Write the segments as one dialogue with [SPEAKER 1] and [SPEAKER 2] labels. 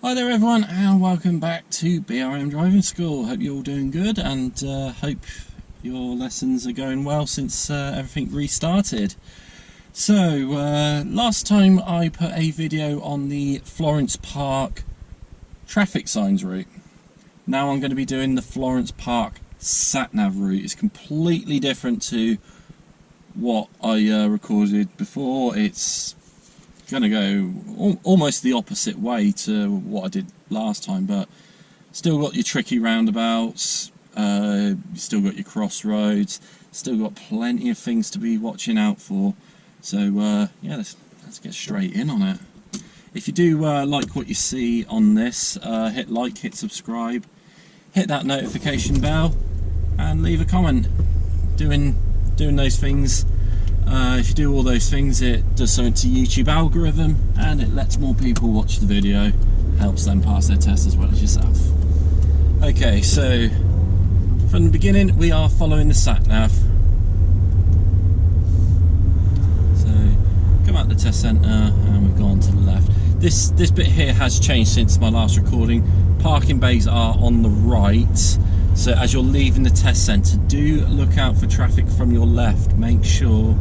[SPEAKER 1] Hi there everyone, and welcome back to BRM Driving School. Hope you're all doing good, and hope your lessons are going well since everything restarted. So last time I put a video on the Florence Park traffic signs route. Now I'm going to be doing the Florence Park Sat Nav route. It's completely different to what I recorded before. It's going to go almost the opposite way to what I did last time, but still got your tricky roundabouts, you still got your crossroads, still got plenty of things to be watching out for. So yeah, let's get straight in on it. If you do like what you see on this, hit like, hit subscribe, hit that notification bell, and leave a comment. Doing those things, if you do all those things, it does something to YouTube algorithm and it lets more people watch the video, helps them pass their test as well as yourself. Okay, so from the beginning we are following the Sat Nav. So come out the test centre and we've gone to the left. This bit here has changed since my last recording. Parking bays are on the right, so as you're leaving the test centre, do look out for traffic from your left. Make sure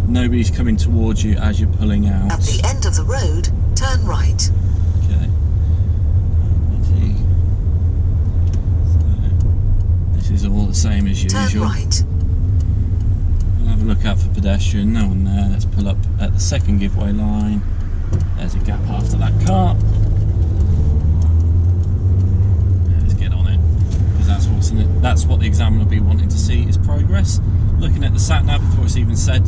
[SPEAKER 1] nobody's coming towards you as you're pulling out.
[SPEAKER 2] At the end of the road, turn right.
[SPEAKER 1] Okay. So this is all the same as usual.
[SPEAKER 2] Turn right.
[SPEAKER 1] We'll have a look out for pedestrian. No one there. Let's pull up at the second giveaway line. There's a gap after that car. Let's get on it, because that's what's in it. That's what the examiner will be wanting to see, is progress. Looking at the Sat Nav before it's even said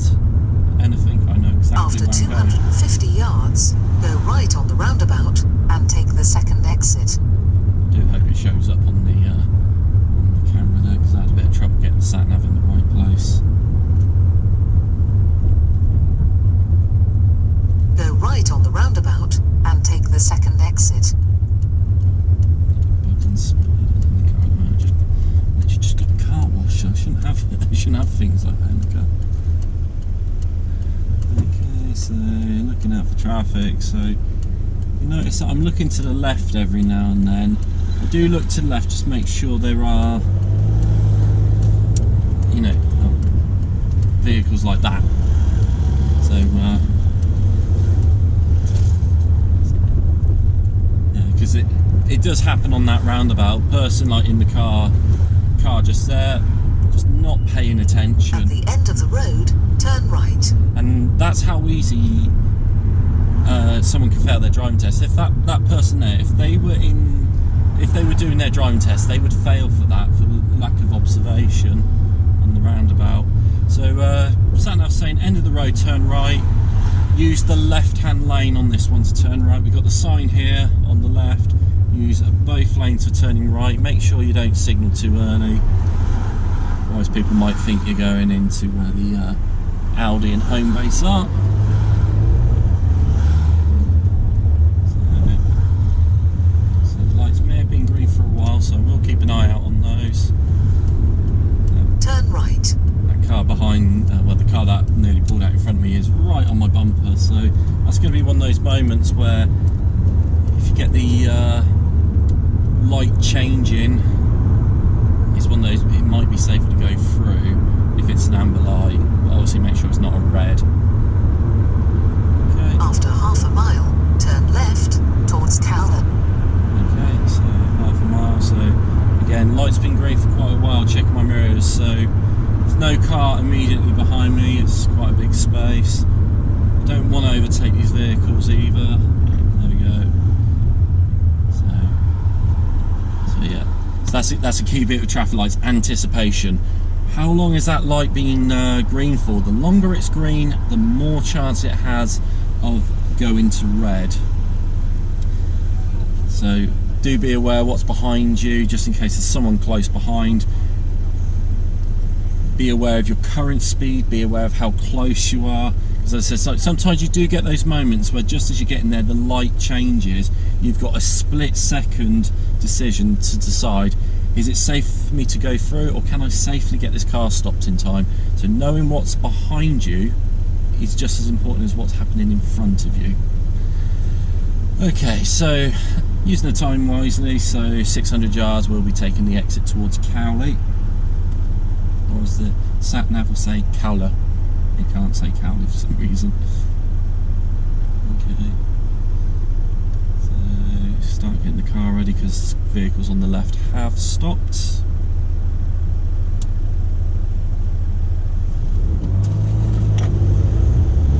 [SPEAKER 1] anything, I know exactly
[SPEAKER 2] After
[SPEAKER 1] where I'm going.
[SPEAKER 2] 250 yards, go right on the roundabout and take the second exit.
[SPEAKER 1] I do hope it shows up on the camera there, because I had a bit of trouble getting the Sat Nav in the right place.
[SPEAKER 2] Go right on the roundabout and take the second exit.
[SPEAKER 1] Buttons in the car. I just got a car wash, so I shouldn't have things like that in the car. Okay, so looking out for traffic. So you notice that I'm looking to the left every now and then. I do look to the left, just make sure there are, you know, vehicles like that. So because it does happen on that roundabout. Person like in the car just there, just not paying attention.
[SPEAKER 2] At the end of the road, turn right.
[SPEAKER 1] And that's how easy someone can fail their driving test. If that person there, if they were doing their driving test, they would fail for that, for lack of observation on the roundabout. So Sat Nav saying end of the road, turn right. Use the left-hand lane on this one to turn right. We've got the sign here on the left. Use both lanes for turning right. Make sure you don't signal too early, otherwise people might think you're going into where the Audi and home base are. So the lights may have been green for a while, so we'll keep an eye out on those.
[SPEAKER 2] Turn right.
[SPEAKER 1] That car behind, well, the car that nearly pulled out in front of me is right on my bumper, so that's going to be one of those moments where if you get the light changing, it's one of those, it might be safer to go through if it's an amber light, but obviously make sure it's not a red. Okay.
[SPEAKER 2] After half a mile, turn left towards Cowley.
[SPEAKER 1] Okay, so half a mile, so again, light's been green for quite a while. Checking my mirrors, so there's no car immediately behind me. It's quite a big space. I don't want to overtake these vehicles either. There we go. So yeah, so that's a key bit with traffic lights: anticipation. How long is that light being green for? The longer it's green, the more chance it has of going to red. So do be aware what's behind you, just in case there's someone close behind. Be aware of your current speed, be aware of how close you are. As I said, sometimes you do get those moments where just as you're getting there, the light changes. You've got a split second decision to decide, is it safe for me to go through, or can I safely get this car stopped in time? So knowing what's behind you is just as important as what's happening in front of you. Okay, so Using the time wisely, so 600 yards we'll be taking the exit towards Cowley. Or as the Sat Nav will say, Cowler. It can't say Cowley for some reason. Okay. So start getting the car ready because vehicles on the left have stopped.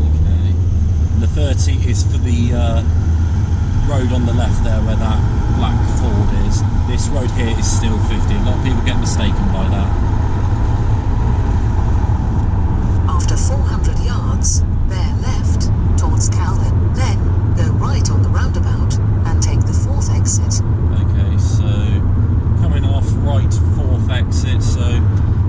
[SPEAKER 1] Okay. And the 30 is for the road on the left there where that black Ford is. This road here is still 50. A lot of people get mistaken by that.
[SPEAKER 2] After 400 yards, bear left towards Cowley. Then go right on the roundabout and take the 4th exit.
[SPEAKER 1] Okay, so coming off right 4th exit, so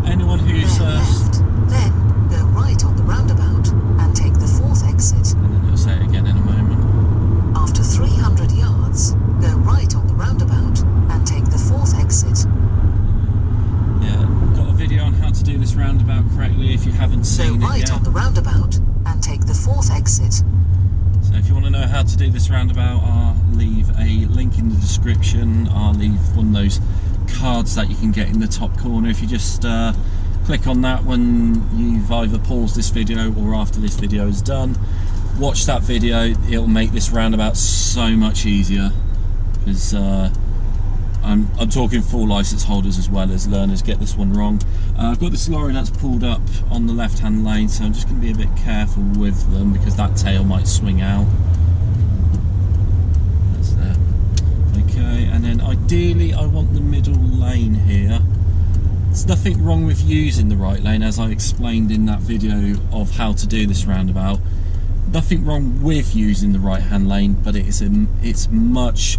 [SPEAKER 1] anyone who's
[SPEAKER 2] bear left, then go right on the roundabout and take the 4th exit.
[SPEAKER 1] and then it'll say it again in a moment.
[SPEAKER 2] After 300 yards, go right on the roundabout and take the 4th exit.
[SPEAKER 1] Yeah, got a video on how to do this roundabout correctly if you haven't
[SPEAKER 2] Go
[SPEAKER 1] seen it
[SPEAKER 2] right
[SPEAKER 1] yet.
[SPEAKER 2] on the roundabout and take the 4th exit.
[SPEAKER 1] So if you want to know how to do this roundabout, I'll leave a link in the description. I'll leave one of those cards that you can get in the top corner. If you just click on that when you've either paused this video or after this video is done, watch that video. It'll make this roundabout so much easier, because I'm talking full license holders as well as learners get this one wrong. I've got this lorry that's pulled up on the left hand lane, so I'm just going to be a bit careful with them because that tail might swing out. That's there. Okay, and then ideally I want the middle lane here. There's nothing wrong with using the right lane, as I explained in that video of how to do this roundabout. Nothing wrong with using the right hand lane, but it's much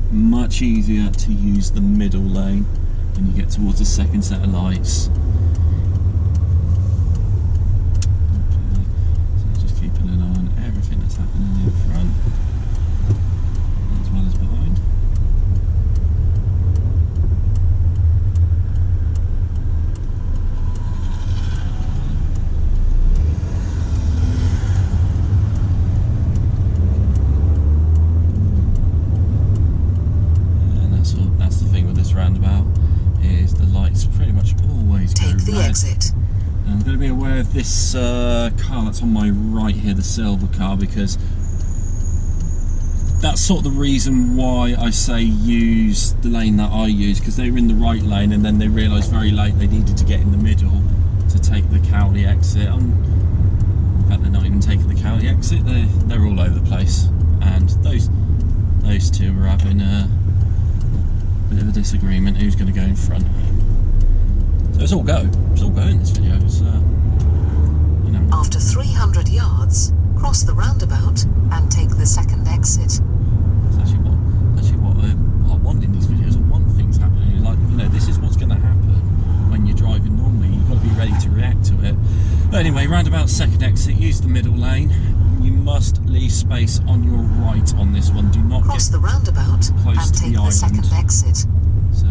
[SPEAKER 1] easier to use the middle lane when you get towards the second set of lights. Okay, so just keeping an eye on everything that's happening in front as well as behind. Roundabout is the lights pretty much always
[SPEAKER 2] Take
[SPEAKER 1] go
[SPEAKER 2] the
[SPEAKER 1] red.
[SPEAKER 2] exit.
[SPEAKER 1] And I'm going to be aware of this car that's on my right here, the silver car, because that's sort of the reason why I say use the lane that I use, because they were in the right lane and then they realised very late they needed to get in the middle to take the Cowley exit. In fact, they're not even taking the Cowley exit, they're all over the place, and those two were having a bit of a disagreement who's going to go in front. So it's all go in this video. It's, you know.
[SPEAKER 2] After 300 yards, cross the roundabout and take the 2nd exit.
[SPEAKER 1] It's actually what I want in these videos. I want things happening. Like, you know, this is what's going to happen when you're driving normally. You've got to be ready to react to it. But anyway, roundabout 2nd exit. Use the middle lane. You must leave space on your right on this one. Do not
[SPEAKER 2] Cross
[SPEAKER 1] get
[SPEAKER 2] the roundabout
[SPEAKER 1] close
[SPEAKER 2] and
[SPEAKER 1] to
[SPEAKER 2] take
[SPEAKER 1] the
[SPEAKER 2] the 2nd
[SPEAKER 1] island.
[SPEAKER 2] exit.
[SPEAKER 1] So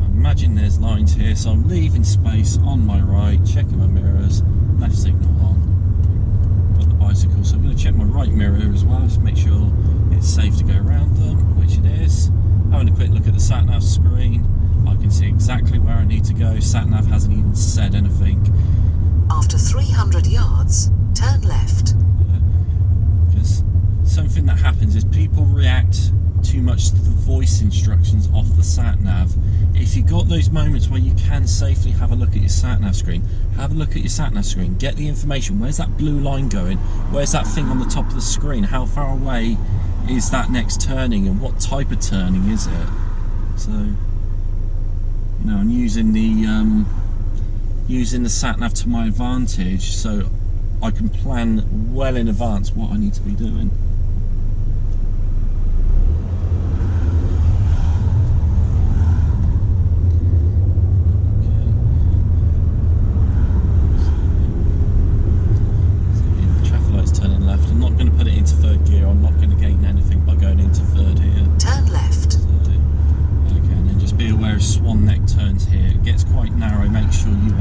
[SPEAKER 1] imagine there's lines here, so I'm leaving space on my right, checking my mirrors, left signal on, got the bicycle, so I'm going to check my right mirror as well, just make sure it's safe to go around them, which it is. Having a quick look at the Sat Nav screen, I can see exactly where I need to go. Sat Nav hasn't even said anything.
[SPEAKER 2] After 300 yards, turn left.
[SPEAKER 1] Because something that happens is people react too much to the voice instructions off the Sat Nav. If you've got those moments where you can safely have a look at your Sat Nav screen, have a look at your Sat Nav screen, get the information. Where's that blue line going? Where's that thing on the top of the screen? How far away is that next turning, and what type of turning is it? So, you know, I'm using the Sat Nav to my advantage, so I can plan well in advance what I need to be doing.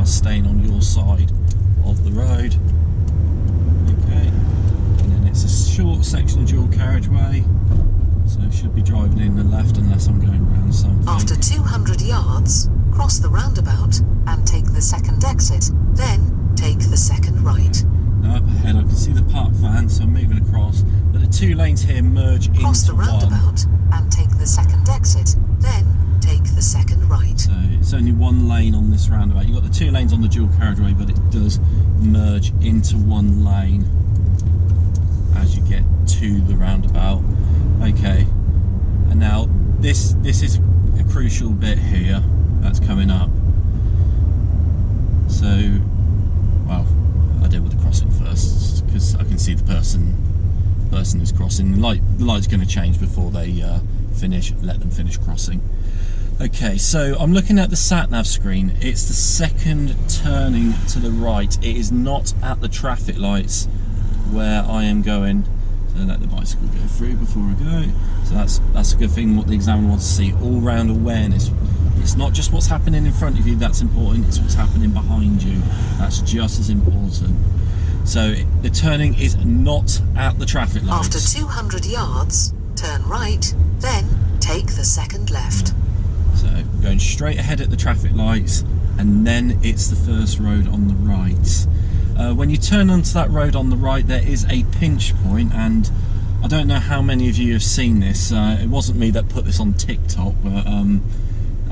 [SPEAKER 1] Staying on your side of the road. Okay, and then it's a short section of dual carriageway, so So I should be driving in the left unless I'm going around something.
[SPEAKER 2] After 200 yards, cross the roundabout and take the second exit, then take the second right.
[SPEAKER 1] Now up ahead I can see the parked van, so I'm moving across, but the two lanes here merge
[SPEAKER 2] Cross
[SPEAKER 1] into
[SPEAKER 2] the roundabout and take the second exit, then take the second right.
[SPEAKER 1] So it's only one lane on this roundabout. You've got the two lanes on the dual carriageway, but it does merge into one lane as you get to the roundabout. Okay, and now this is a crucial bit here that's coming up. So, well, I deal with the crossing first because I can see the person is crossing. The light's going to change before they finish. Let them finish crossing. Okay, so I'm looking at the Sat Nav screen. It's the second turning to the right. It is not at the traffic lights where I am going. So let the bicycle go through before I go. So that's a good thing. What the examiner wants to see: all-round awareness. It's not just what's happening in front of you that's important. It's what's happening behind you. That's just as important. So the turning is not at the traffic lights.
[SPEAKER 2] After 200 yards, turn right, then take the second left.
[SPEAKER 1] So we're going straight ahead at the traffic lights, and then it's the first road on the right. When you turn onto that road on the right, there is a pinch point, and I don't know how many of you have seen this. It wasn't me that put this on TikTok, but I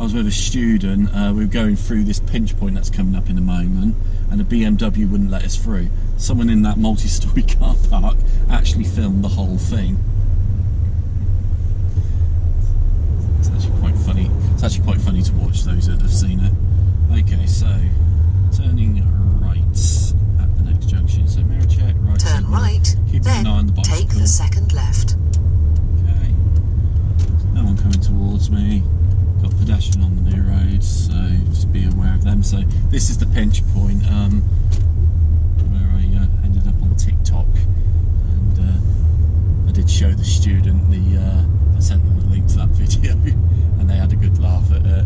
[SPEAKER 1] was with a student. We were going through this pinch point that's coming up in a moment, and a BMW wouldn't let us through. Someone in that multi-storey car park actually filmed the whole thing. It's actually quite funny. It's actually quite funny to watch those that have seen it. Okay, so turning right at the next junction. So mirror check, right.
[SPEAKER 2] Turn
[SPEAKER 1] signal.
[SPEAKER 2] right,
[SPEAKER 1] Keeping
[SPEAKER 2] then
[SPEAKER 1] an eye on the bicycle.
[SPEAKER 2] take the second left.
[SPEAKER 1] Okay. No one coming towards me. Got pedestrian on the new road, so just be aware of them. So this is the pinch point where I ended up on TikTok, and I did show the student I sent them the link to that video, and they had a good laugh at it.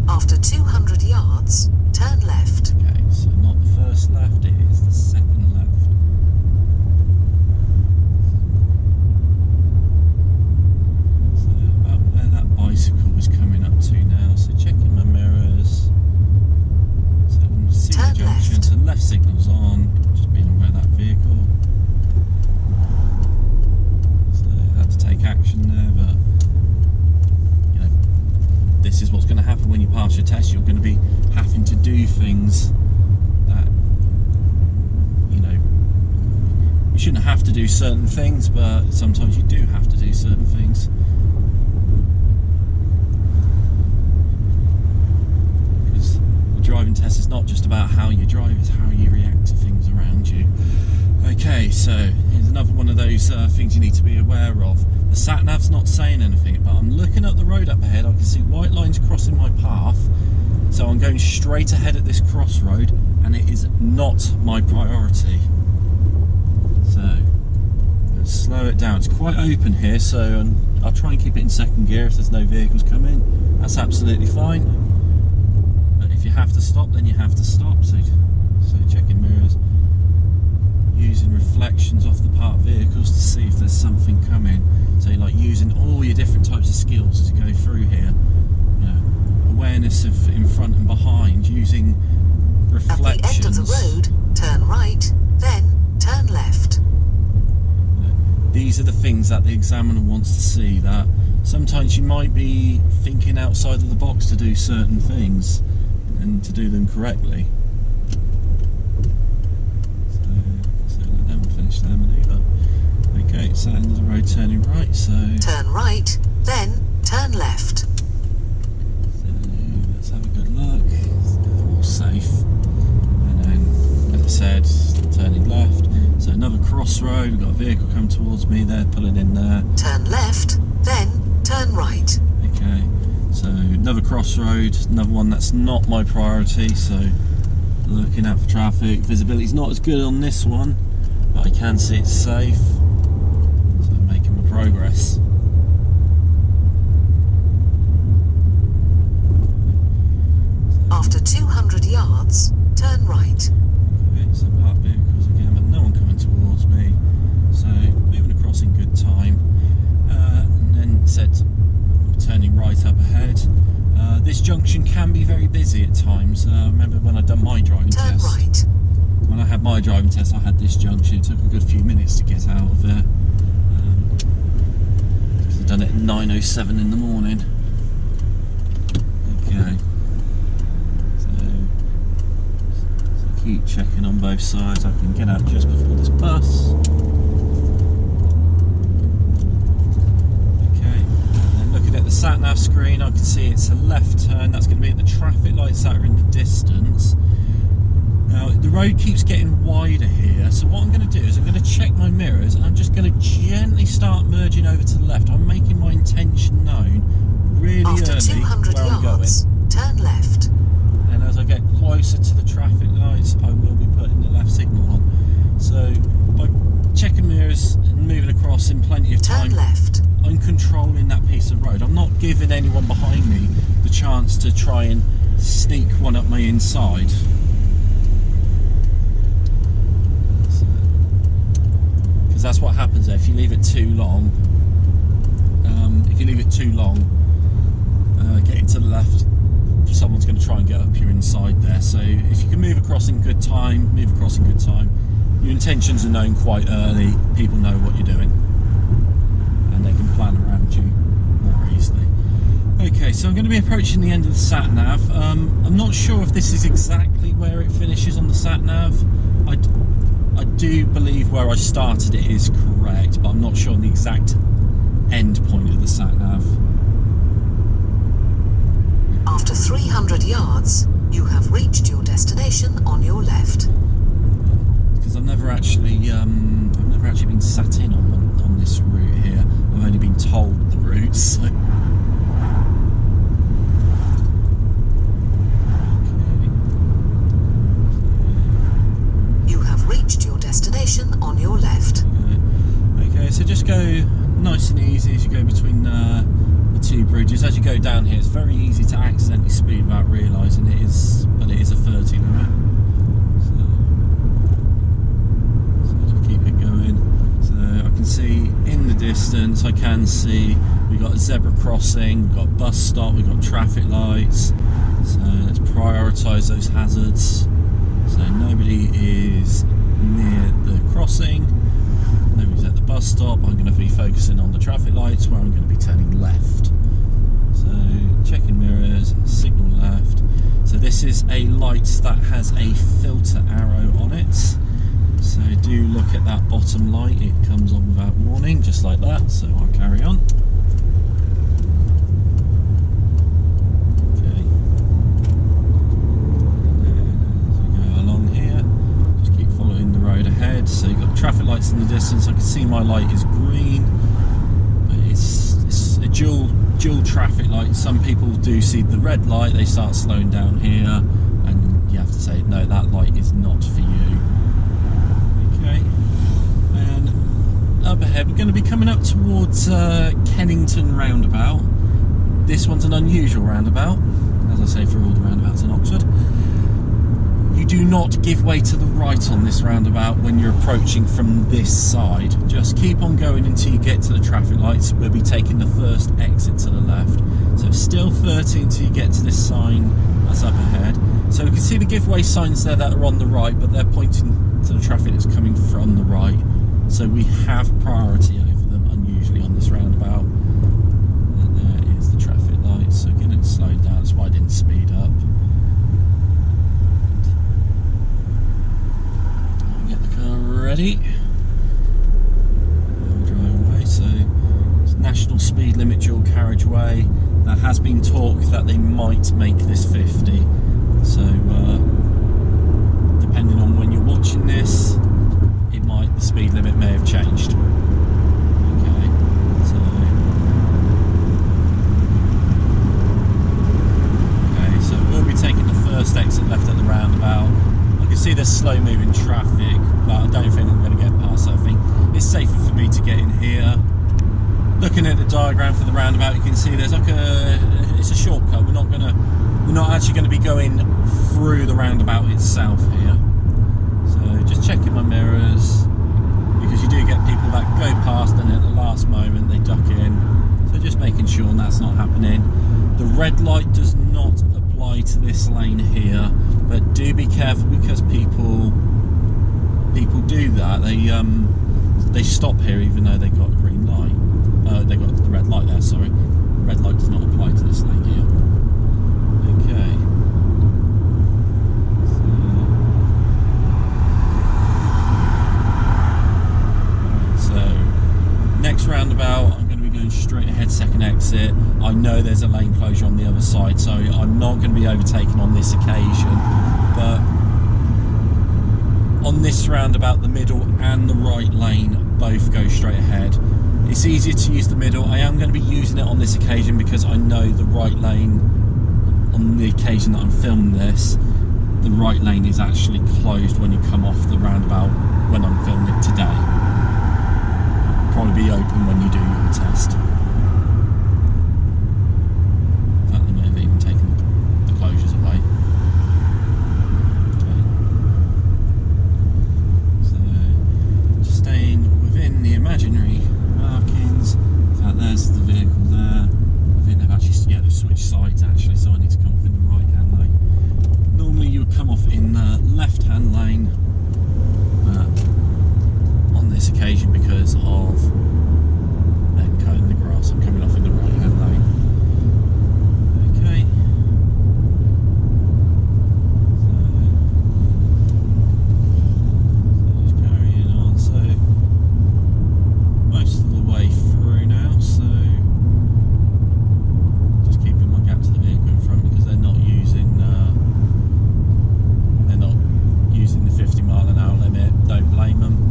[SPEAKER 2] After 200 yards, turn left.
[SPEAKER 1] Okay, so not the first left, it is the second left. So about where that bicycle was coming up to now, so checking my mirrors. So I can see
[SPEAKER 2] Turn
[SPEAKER 1] the junction,
[SPEAKER 2] left.
[SPEAKER 1] so left signal's on, just being aware of that vehicle. So I had to take action there, but you know, this is what's going to happen when you pass your test. You're going to be having to do things that, you know, you shouldn't have to do certain things, but sometimes you do have to do certain things. Because the driving test is not just about how you drive, it's how you react to things around you. Okay, so here's another one of those things you need to be aware of. The Sat Nav's not saying anything, but I'm looking at the road up ahead. I can see white lines crossing my path, so I'm going straight ahead at this crossroad, and it is not my priority. So let's slow it down. It's quite open here, so I'll try and keep it in second gear if there's no vehicles coming. That's absolutely fine. But if you have to stop, then you have to stop. So checking mirrors, using reflections off the parked vehicles to see if there's something coming. So you're like using all your different types of skills as you go through here. You know, awareness of in front and behind, using reflections.
[SPEAKER 2] At the end of the road, turn right, then turn left.
[SPEAKER 1] These are the things that the examiner wants to see, that sometimes you might be thinking outside of the box to do certain things and to do them correctly. So let them finish their manoeuvre. Okay, so end of the road turning right, so
[SPEAKER 2] Turn right, then turn left.
[SPEAKER 1] so let's have a good look. They're all safe. And then, as I said, turning left. So another crossroad, we've got a vehicle coming towards me, they're pulling in there.
[SPEAKER 2] Turn left, then turn right.
[SPEAKER 1] Okay, so another crossroad, another one that's not my priority, so looking out for traffic. Visibility's not as good on this one, but I can see it's safe, so I'm making my progress.
[SPEAKER 2] After 200 yards, turn right.
[SPEAKER 1] Okay, so parked vehicles again, but no one coming towards me, so moving across in good time. said, turning right up ahead. This junction can be very busy at times. I remember when I'd done my driving
[SPEAKER 2] Turn
[SPEAKER 1] test.
[SPEAKER 2] right.
[SPEAKER 1] When I had my driving test, I had this junction. It took a good few minutes to get out of there. Because I'd done it at 9:07 in the morning. Okay. So keep checking on both sides. I can get out just before this bus. At the Sat Nav screen, I can see it's a left turn. That's going to be at the traffic lights that are in the distance. Now the road keeps getting wider here, so what I'm going to do is I'm going to check my mirrors and I'm just going to gently start merging over to the left. I'm making my intention known really
[SPEAKER 2] After
[SPEAKER 1] early
[SPEAKER 2] 200
[SPEAKER 1] where
[SPEAKER 2] yards,
[SPEAKER 1] I'm going.
[SPEAKER 2] turn left.
[SPEAKER 1] And as I get closer to the traffic lights, I will be putting the left signal on. So by checking mirrors and moving across in plenty of time,
[SPEAKER 2] Turn left.
[SPEAKER 1] I'm controlling that piece of road. I'm not giving anyone behind me the chance to try and sneak one up my inside. Because that's what happens there. If you leave it too long, getting to the left, someone's going to try and get up your inside there. So if you can move across in good time, Your intentions are known quite early. People know what you're doing, and they can plan around you more easily. Okay, so I'm going to be approaching the end of the Sat Nav. I'm not sure if this is exactly where it finishes on the Sat Nav. I do believe where I started it is correct, but I'm not sure on the exact end point of the Sat Nav.
[SPEAKER 2] After 300 yards, you have reached your destination on your left.
[SPEAKER 1] Because I've never actually been sat in on this route here. I've only been told the route, so.
[SPEAKER 2] You have reached your destination on your left.
[SPEAKER 1] Okay, so just go nice and easy as you go between the two bridges. As you go down here, it's very easy to accidentally speed without realising it is, but it is a 30 limit. So just keep it going. So I can see in the distance, I can see we've got a zebra crossing, we've got a bus stop, we've got traffic lights. So let's prioritise those hazards. So nobody is near the crossing, nobody's at the bus stop. I'm going to be focusing on the traffic lights where I'm going to be turning left. So checking mirrors, signal left. So this is a light that has a filter arrow on it. So do look at that bottom light, it comes on without warning, just like that, so I'll carry on. Ahead, so you've got traffic lights in the distance. I can see my light is green, but it's a dual traffic light. Some people do see the red light, they start slowing down here, and you have to say no, that light is not for you. Okay, and up ahead we're going to be coming up towards Kennington roundabout. This one's an unusual roundabout, as I say for all the roundabouts in Oxford. You do not give way to the right on this roundabout when you're approaching from this side. Just keep on going until you get to the traffic lights. We'll be taking the first exit to the left. So it's still 30 until you get to this sign that's up ahead. So we can see the giveaway signs there that are on the right, but they're pointing to the traffic that's coming from the right. So we have priority over them unusually on this roundabout. And there is the traffic light. So again, it's slowed down. That's why I didn't speed up. Ready? I'll drive away. So it's national speed limit dual carriageway. There has been talk that they might make this 50. So depending on when you're watching this, the speed limit may have changed. Okay, so we'll be taking the first exit left at the roundabout. I can see there's slow moving traffic, but I don't think I'm going to get past it. I think it's safer for me to get in here. Looking at the diagram for the roundabout, you can see there's like it's a shortcut. We're not actually going to be going through the roundabout itself here. So just checking my mirrors, because you do get people that go past and at the last moment they duck in. So just making sure that's not happening. The red light does not apply to this lane here, but do be careful because people do that. They stop here even though they got a green light. They got the red light there. Sorry, red light does not apply to this lane here. Okay. Next roundabout, I'm going to be going straight ahead, second exit. I know there's a lane closure on the other side, so I'm not going to be overtaken on this occasion. But on this roundabout, the middle and the right lane both go straight ahead. It's easier to use the middle. I am going to be using it on this occasion because I know the right lane, on the occasion that I'm filming this, the right lane is actually closed when you come off the roundabout when I'm filming it today. Probably be open when you do your test. In fact, they may have even taken the closures away. Okay. So, just staying within the imaginary markings. In fact, there's the vehicle there. I think they've actually, yeah, they've switched sides actually, so I need to come off in the right hand lane. Normally you would come off in the left hand lane. On this occasion, because of them cutting the grass, I'm coming off in the right hand lane. Okay. So just carrying on. So most of the way through now. So just keeping my gap to the vehicle in front because they're not using the 50 mile an hour limit. Don't blame them.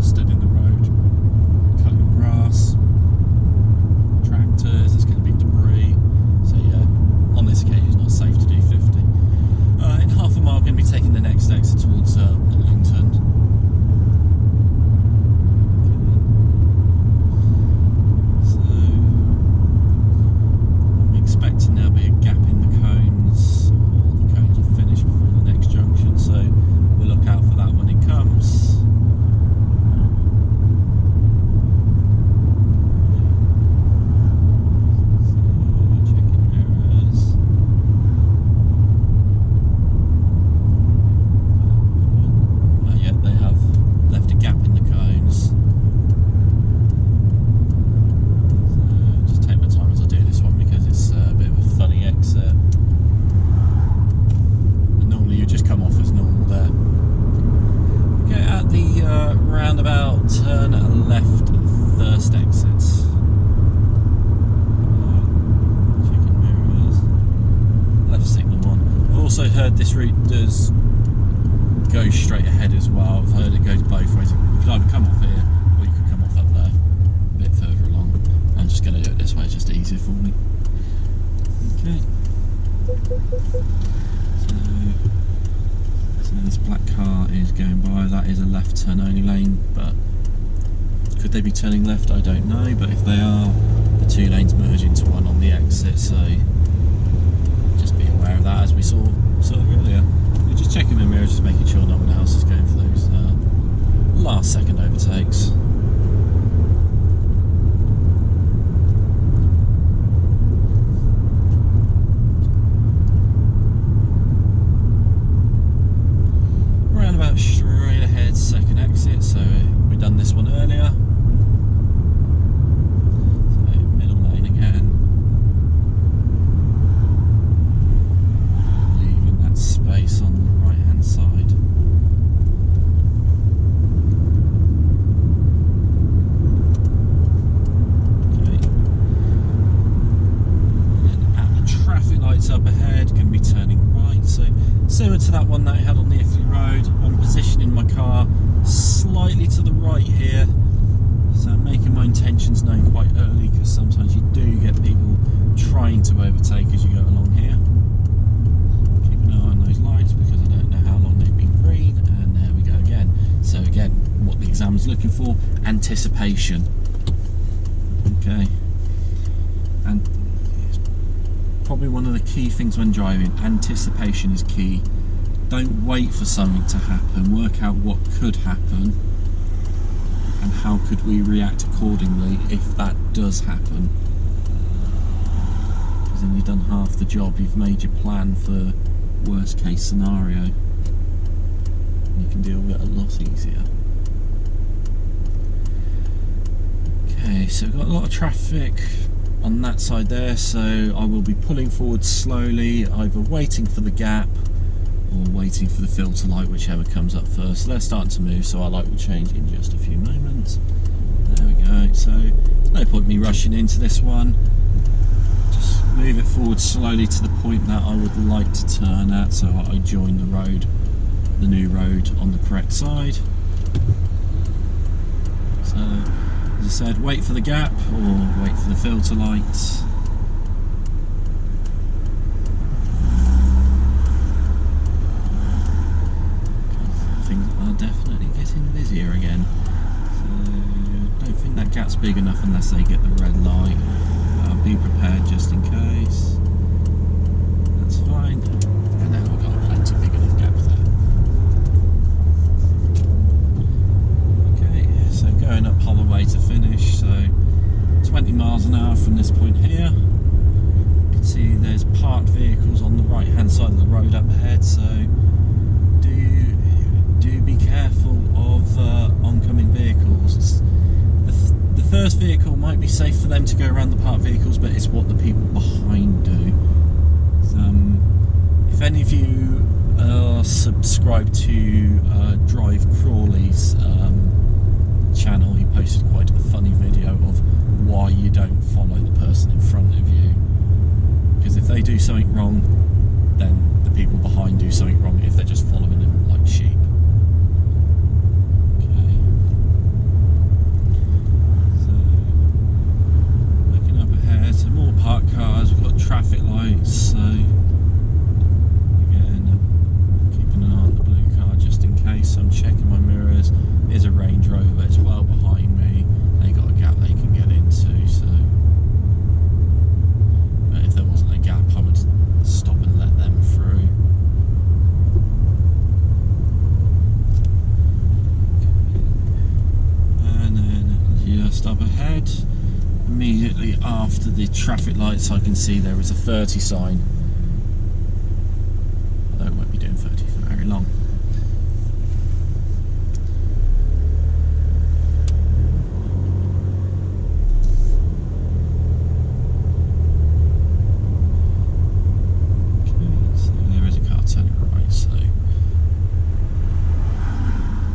[SPEAKER 1] Stood in the road, cutting grass, tractors, there's going to be debris, so yeah, on this occasion it's not safe to do 50. In half a mile I'm going to be taking the next exit towards Kennington. So I'm expecting there'll be a gap in the cones, or the cones will finish before the next junction, so we'll look out for that when it comes. Also heard this route does go straight ahead as well. I've heard it goes both ways. You could either come off here or you could come off up there a bit further along. I'm just going to do it this way, it's just easier for me. Okay. So this black car is going by. That is a left turn only lane, but could they be turning left? I don't know, but if they are, the two lanes merge into one on the exit, so just be aware of that as we saw earlier. We're just checking the mirrors, just making sure no one else is going for those last second overtakes. Roundabout straight ahead, second exit, so we've done this one earlier. So middle lane again. Leaving that space on the right hand side. Okay. And at the traffic lights up ahead, going to be turning right, so similar to that one that I had on the Italy Road. I'm positioning my car slightly to the right here, so I'm making my intentions known quite early, because sometimes you do get people trying to overtake as you go along here. Keep an eye on those lights because I don't know how long they've been green, and there we go again. So again, what the exam's looking for, anticipation. Okay, and it's probably one of the key things when driving. Anticipation is key. Don't wait for something to happen, work out what could happen and how could we react accordingly if that does happen. Because then you've done half the job, you've made your plan for worst case scenario. You can deal with it a lot easier. Okay, so we've got a lot of traffic on that side there, so I will be pulling forward slowly, either waiting for the gap or waiting for the filter light, whichever comes up first. So they're starting to move, so our light will change in just a few moments. There we go, so no point me rushing into this one. Just move it forward slowly to the point that I would like to turn at, so I join the road, the new road on the correct side. So, as I said, wait for the gap or wait for the filter lights. Things are definitely getting busier again. So, I don't think that gap's big enough unless they get the red light. I'll be prepared just in case. That's fine. And then we've got a plenty big enough gap there. Okay, so going up Holloway to finish, so 20 miles an hour from this point here. You can see there's parked vehicles on the right hand side of the road up ahead, so do be careful of oncoming vehicles. The first vehicle might be safe for them to go around the parked vehicles, but it's what the people behind do. If any of you are subscribed to Drive Crawley's channel, he posted quite a funny video of why you don't follow the person in front of you. Because if they do something wrong, then the people behind do something wrong if they're just following them like sheep. So more parked cars, we've got traffic lights, so again, keeping an eye on the blue car just in case. I'm checking my mirrors. There's a Range Rover, it's well behind me. They got a gap they can get into, so but if there wasn't a gap I would stop and let them through. And then just up ahead, immediately after the traffic lights, I can see there is a 30 sign. Although it won't be doing 30 for very long. Okay, so there is a car turning right, so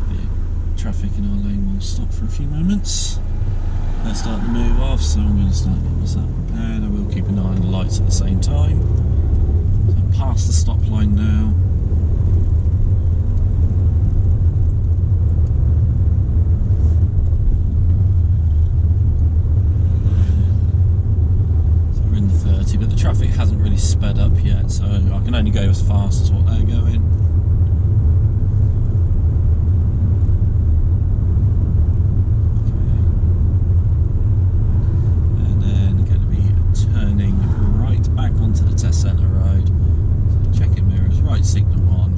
[SPEAKER 1] the traffic in our lane will stop for a few moments. They're starting to move off, so I'm going to start getting myself prepared. I will keep an eye on the lights at the same time. So I'm past the stop line now. So we're in the 30, but the traffic hasn't really sped up yet, so I can only go as fast as what they're going. Onto the test centre road, so checking mirrors, right signal on.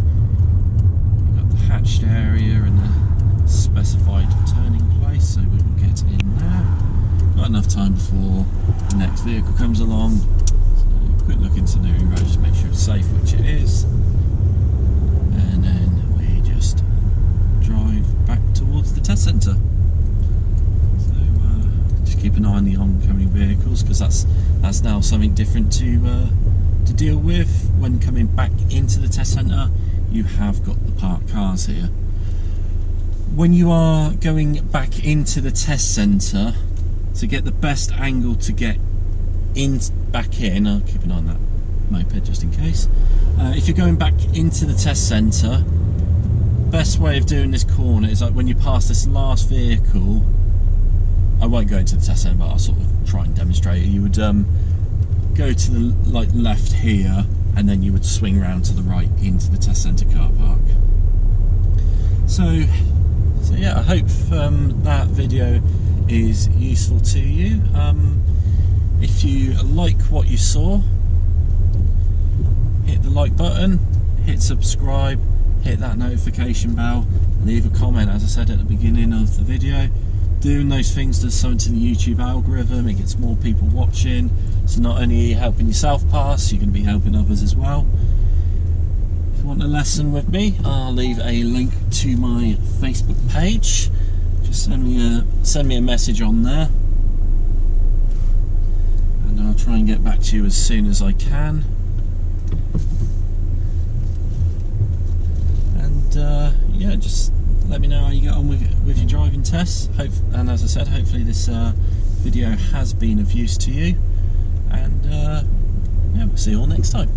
[SPEAKER 1] You've got the hatched area and the specified turning place, so we will get in there. Got enough time before the next vehicle comes along. So quick look into the new road, just make sure it's safe, which it is. And then we just drive back towards the test centre. Keep an eye on the oncoming vehicles, because that's now something different to deal with. When coming back into the test centre, you have got the parked cars here. When you are going back into the test centre, to get the best angle to get back in, I'll keep an eye on that moped just in case. If you're going back into the test centre, the best way of doing this corner is like when you pass this last vehicle. I won't go into the test centre, but I'll sort of try and demonstrate it. You would go to the left here, and then you would swing round to the right into the test centre car park. So yeah, I hope that video is useful to you. If you like what you saw, hit the like button, hit subscribe, hit that notification bell, leave a comment, as I said at the beginning of the video. doing those things does something to the YouTube algorithm. It gets more people watching, so not only are you helping yourself pass, you're going to be helping others as well. If you want a lesson with me, I'll leave a link to my Facebook page. Just send me a message on there, and I'll try and get back to you as soon as I can. And yeah, just let me know how you get on with your driving tests. And as I said, hopefully this video has been of use to you. And yeah, we'll see you all next time.